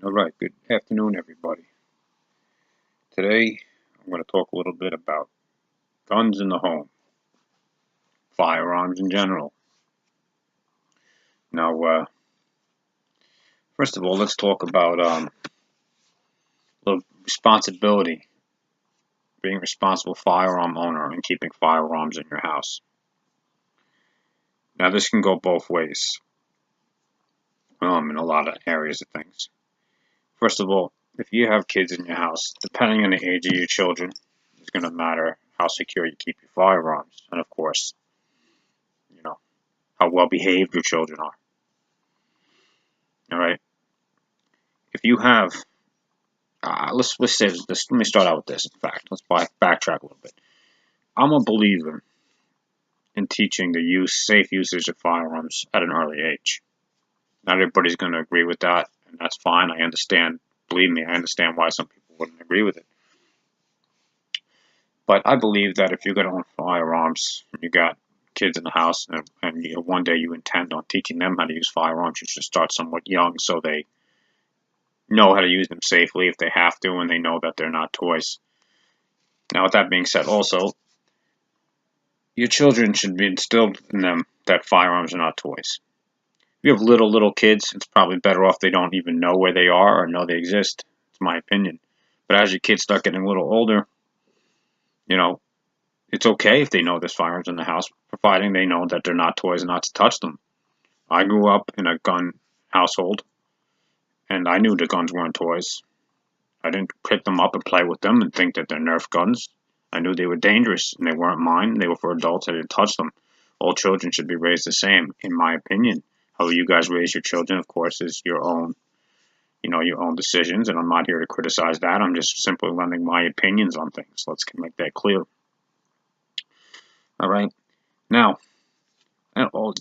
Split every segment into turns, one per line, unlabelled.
All right, good afternoon, everybody. Today, I'm going to talk a little bit about guns in the home, firearms in general. Now, first of all, let's talk about the responsibility, being a responsible firearm owner and keeping firearms in your house. Now, this can go both ways in a lot of areas of things. First of all, if you have kids in your house, depending on the age of your children, it's going to matter how secure you keep your firearms, and of course, you know how well behaved your children are. All right. If you have, let's say this. Let me start out with this. In fact, let's backtrack a little bit. I'm a believer in teaching the safe usage of firearms at an early age. Not everybody's going to agree with that, and that's fine. I understand. Believe me, I understand why some people wouldn't agree with it. But I believe that if you're going to own firearms, you got kids in the house, and one day you intend on teaching them how to use firearms, you should start somewhat young so they know how to use them safely if they have to, and they know that they're not toys. Now, with that being said, also, your children should be instilled in them that firearms are not toys. If you have little kids, it's probably better off they don't even know where they are or know they exist. It's my opinion. But as your kids start getting a little older, you know, it's okay if they know there's firearms in the house, providing they know that they're not toys and not to touch them. I grew up in a gun household, and I knew the guns weren't toys. I didn't pick them up and play with them and think that they're Nerf guns. I knew they were dangerous and they weren't mine. They were for adults. I didn't touch them. All children should be raised the same, in my opinion. How you guys raise your children, of course, is your own, your own decisions. And I'm not here to criticize that. I'm just simply lending my opinions on things. Let's make that clear. All right. Now, all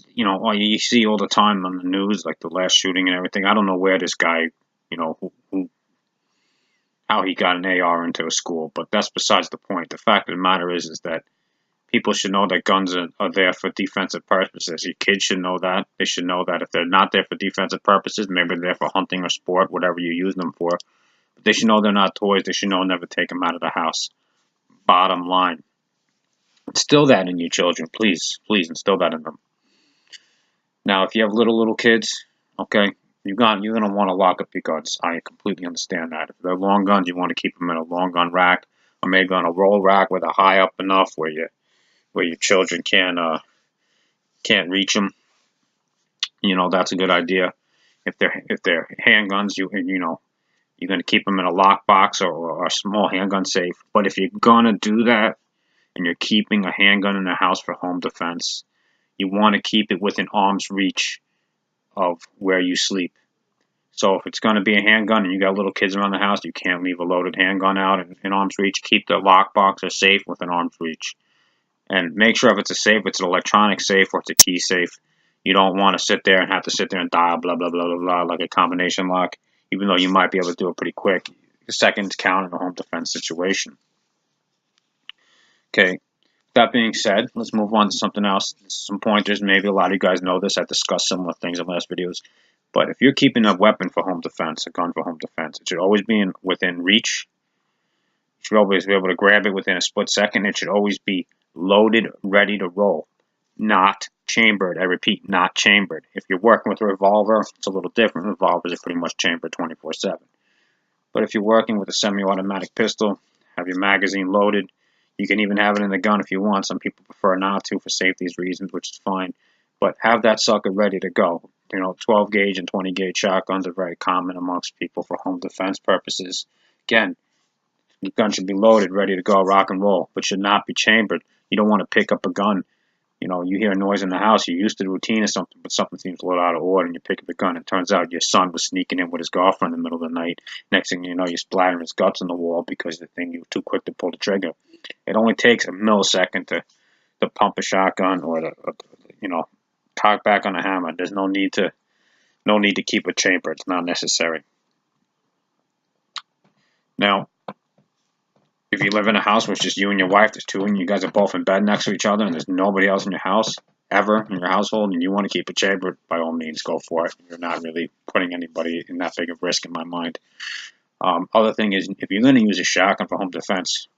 you see all the time on the news, like the last shooting and everything. I don't know where this guy, who how he got an AR into a school, but that's besides the point. The fact of the matter is that people should know that guns are there for defensive purposes. Your kids should know that. They should know that if they're not there for defensive purposes, maybe they're there for hunting or sport, whatever you use them for. But they should know they're not toys. They should know never take them out of the house. Bottom line. Instill that in your children, please. Please instill that in them. Now, if you have little kids, okay, you're gonna want to lock up your guns. I completely understand that. If they're long guns, you want to keep them in a long gun rack, or maybe on a roll rack where they're high up enough where your children can't reach them. That's a good idea. If they're handguns, you're gonna keep them in a lockbox or a small handgun safe. But if you're gonna do that and you're keeping a handgun in the house for home defense, you want to keep it within arm's reach of where you sleep. So if it's going to be a handgun and you got little kids around the house, you can't leave a loaded handgun out in arm's reach. Keep the lockbox or safe within arm's reach. And make sure if it's a safe, it's an electronic safe or it's a key safe. You don't want to sit there and have to sit there and dial blah, blah, blah, blah, blah, like a combination lock, even though you might be able to do it pretty quick. Seconds count in a home defense situation. Okay, that being said, let's move on to something else. Some pointers. Maybe a lot of you guys know this. I've discussed similar things in last videos. But if you're keeping a weapon for home defense, a gun for home defense, it should always be within reach. You should always be able to grab it within a split second. It should always be loaded, ready to roll, not chambered. I repeat, not chambered. If you're working with a revolver, it's a little different. Revolvers are pretty much chambered 24/7. But if you're working with a semi-automatic pistol, have your magazine loaded. You can even have it in the gun if you want. Some people prefer not to for safety reasons, which is fine. But have that sucker ready to go. 12 gauge and 20 gauge shotguns are very common amongst people for home defense purposes. Again, the gun should be loaded, ready to go, rock and roll, but should not be chambered. You don't want to pick up a gun. You hear a noise in the house, you're used to the routine or something, but something seems a little out of order, and you pick up a gun, and it turns out your son was sneaking in with his girlfriend in the middle of the night. Next thing you know, you're splattering his guts on the wall because you were too quick to pull the trigger. It only takes a millisecond to pump a shotgun or cock back on a hammer. There's no need to keep a chamber. It's not necessary. Now, if you live in a house with just you and your wife, there's two, and you guys are both in bed next to each other, and there's nobody else in your house, ever in your household and you want to keep a chamber, by all means, go for it. You're not really putting anybody in that big of risk in my mind. Other thing is, if you're going to use a shotgun for home defense,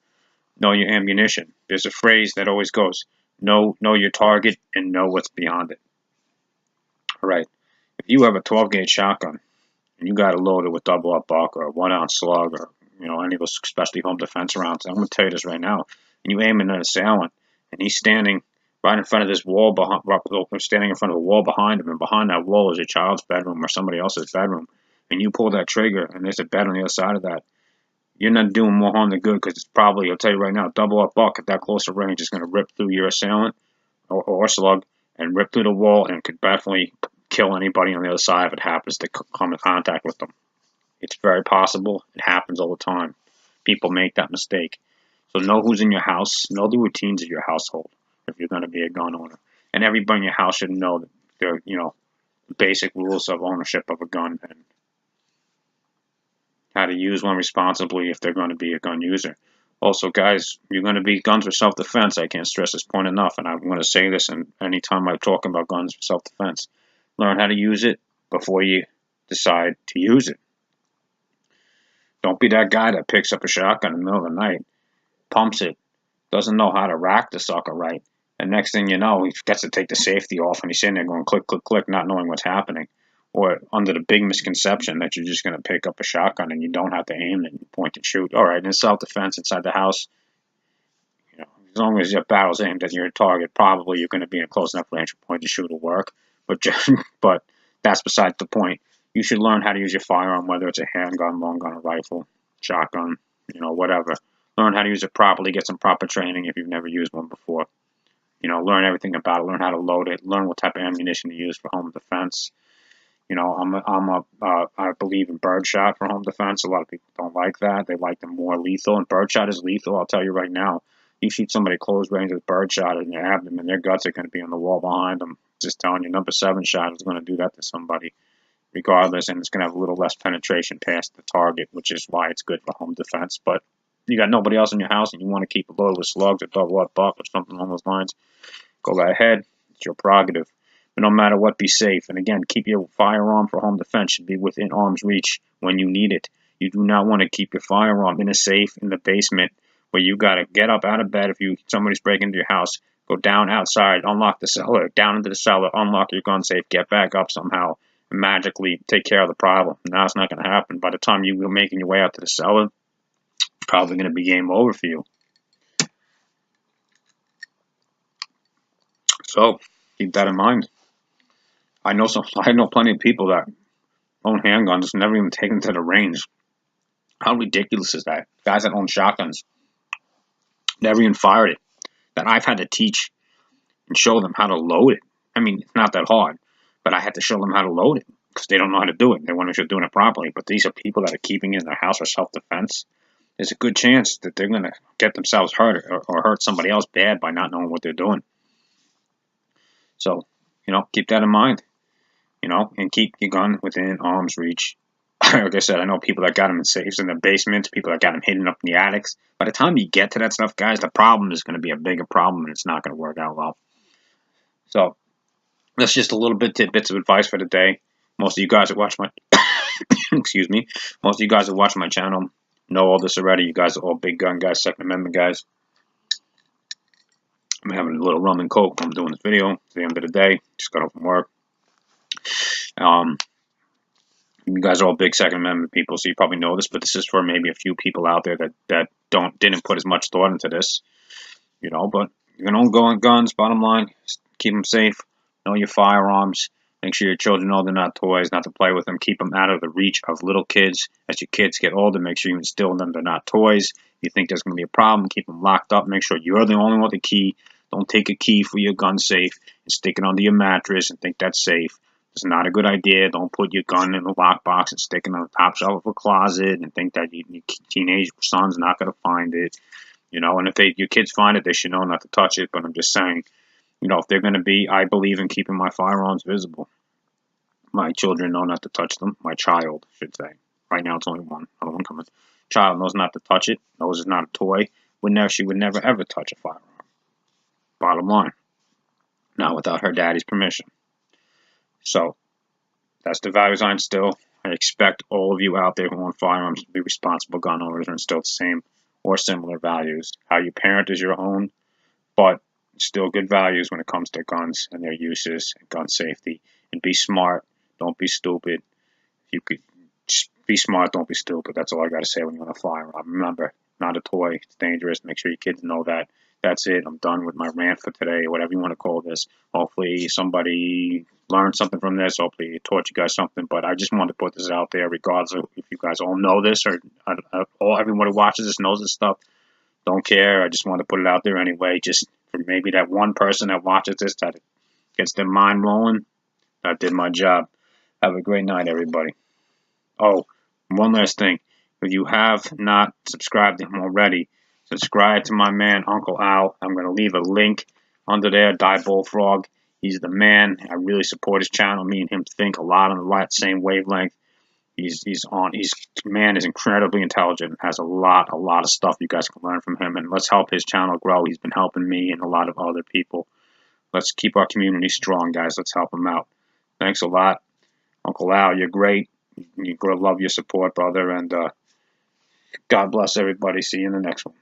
know your ammunition. There's a phrase that always goes, know your target and know what's beyond it. All right. If you have a 12 gauge shotgun and you got it loaded with double up buck or a 1 ounce slug or any of those especially home defense rounds, I'm going to tell you this right now. And you aim at an assailant and he's standing right in front of this wall behind, standing in front of a wall behind him, and behind that wall is your child's bedroom or somebody else's bedroom, and you pull that trigger and there's a bed on the other side of that, you're not doing more harm than good, because it's probably, I'll tell you right now, double up buck at that closer range is going to rip through your assailant or slug and rip through the wall and could definitely kill anybody on the other side if it happens to come in contact with them. It's very possible. It happens all the time. People make that mistake. So know who's in your house. Know the routines of your household if you're going to be a gun owner. And everybody in your house should know that they're, the basic rules of ownership of a gun and how to use one responsibly if they're going to be a gun user. Also, guys, you're going to be guns for self-defense. I can't stress this point enough, and I'm going to say this anytime I talk about guns for self-defense. Learn how to use it before you decide to use it. Don't be that guy that picks up a shotgun in the middle of the night, pumps it, doesn't know how to rack the sucker right, and next thing you know, he gets to take the safety off, and he's sitting there going click, click, click, not knowing what's happening. Or under the big misconception that you're just going to pick up a shotgun and you don't have to aim and point and shoot. All right, in self-defense inside the house, as long as your barrel's aimed at your target, probably you're going to be in close enough range for point and shoot will work. But that's besides the point. You should learn how to use your firearm, whether it's a handgun, long gun, a rifle, shotgun, whatever. Learn how to use it properly. Get some proper training if you've never used one before. Learn everything about it. Learn how to load it. Learn what type of ammunition to use for home defense. I believe in birdshot for home defense. A lot of people don't like that. They like the more lethal, and birdshot is lethal. I'll tell you right now. You shoot somebody close range with birdshot in their abdomen, their guts are going to be on the wall behind them. Just telling you, number 7 shot is going to do that to somebody, regardless, and it's going to have a little less penetration past the target, which is why it's good for home defense. But you got nobody else in your house, and you want to keep it loaded with slugs or double up buck or something along those lines, go right ahead. It's your prerogative. But no matter what, be safe. And again, keep your firearm for home defense should be within arm's reach when you need it. You do not want to keep your firearm in a safe in the basement where you got to get up out of bed if somebody's breaking into your house, go down outside, unlock the cellar, down into the cellar, unlock your gun safe, get back up somehow, and magically take care of the problem. Now it's not going to happen. By the time you're making your way out to the cellar, it's probably going to be game over for you. So keep that in mind. I know plenty of people that own handguns, never even taken to the range. How ridiculous is that? Guys that own shotguns, never even fired it. That I've had to teach and show them how to load it. I mean, it's not that hard, but I had to show them how to load it because they don't know how to do it. They want to show doing it properly. But these are people that are keeping it in their house for self-defense. There's a good chance that they're going to get themselves hurt or hurt somebody else bad by not knowing what they're doing. So, keep that in mind. And keep your gun within arm's reach. Like I said, I know people that got them in safes in the basements, people that got them hidden up in the attics. By the time you get to that stuff, guys, the problem is going to be a bigger problem, and it's not going to work out well. So that's just a little tidbits of advice for the day. Most of you guys that watch my excuse me, most of you guys that watch my channel know all this already. You guys are all big gun guys, Second Amendment guys. I'm having a little rum and coke while I'm doing this video. It's the end of the day. Just got home from work. You guys are all big Second Amendment people, so you probably know this, but this is for maybe a few people out there that didn't put as much thought into this, But you're gonna own guns. Bottom line, keep them safe. Know your firearms. Make sure your children know they're not toys, not to play with them. Keep them out of the reach of little kids. As your kids get older, make sure you instill in them they're not toys. If you think there's going to be a problem, keep them locked up. Make sure you're the only one with the key. Don't take a key for your gun safe and stick it under your mattress and think that's safe. It's not a good idea. Don't put your gun in the lockbox and stick it on the top shelf of a closet and think that your teenage son's not going to find it. And if your kids find it, they should know not to touch it. But I'm just saying, if they're going to be, I believe in keeping my firearms visible. My children know not to touch them. My child, I should say. Right now it's only one. Another one coming. Child knows not to touch it. Knows it's not a toy. She would never ever touch a firearm. Bottom line. not without her daddy's permission. So that's the values I instill. I expect all of you out there who own firearms to be responsible gun owners and instill the same or similar values. How you parent is your own, but still good values when it comes to guns and their uses and gun safety. And be smart. Don't be stupid. You could just be smart. Don't be stupid. That's all I got to say when you own a firearm. Remember, not a toy. It's dangerous. Make sure your kids know that. That's it. I'm done with my rant for today, whatever you want to call this. Hopefully somebody learned something from this. Hopefully it taught you guys something. But I just wanted to put this out there, regardless of if you guys all know this or everyone who watches this knows this stuff. Don't care. I just wanted to put it out there anyway, just for maybe that one person that watches this that gets their mind rolling. I did my job. Have a great night, everybody. Oh, one last thing. If you have not subscribed to him already, subscribe to my man, Uncle Al. I'm going to leave a link under there, Die Bullfrog. He's the man. I really support his channel. Me and him think a lot on the same wavelength. He's man is incredibly intelligent. Has a lot of stuff you guys can learn from him. And let's help his channel grow. He's been helping me and a lot of other people. Let's keep our community strong, guys. Let's help him out. Thanks a lot, Uncle Al. You're great. You're gonna love your support, brother. And God bless everybody. See you in the next one.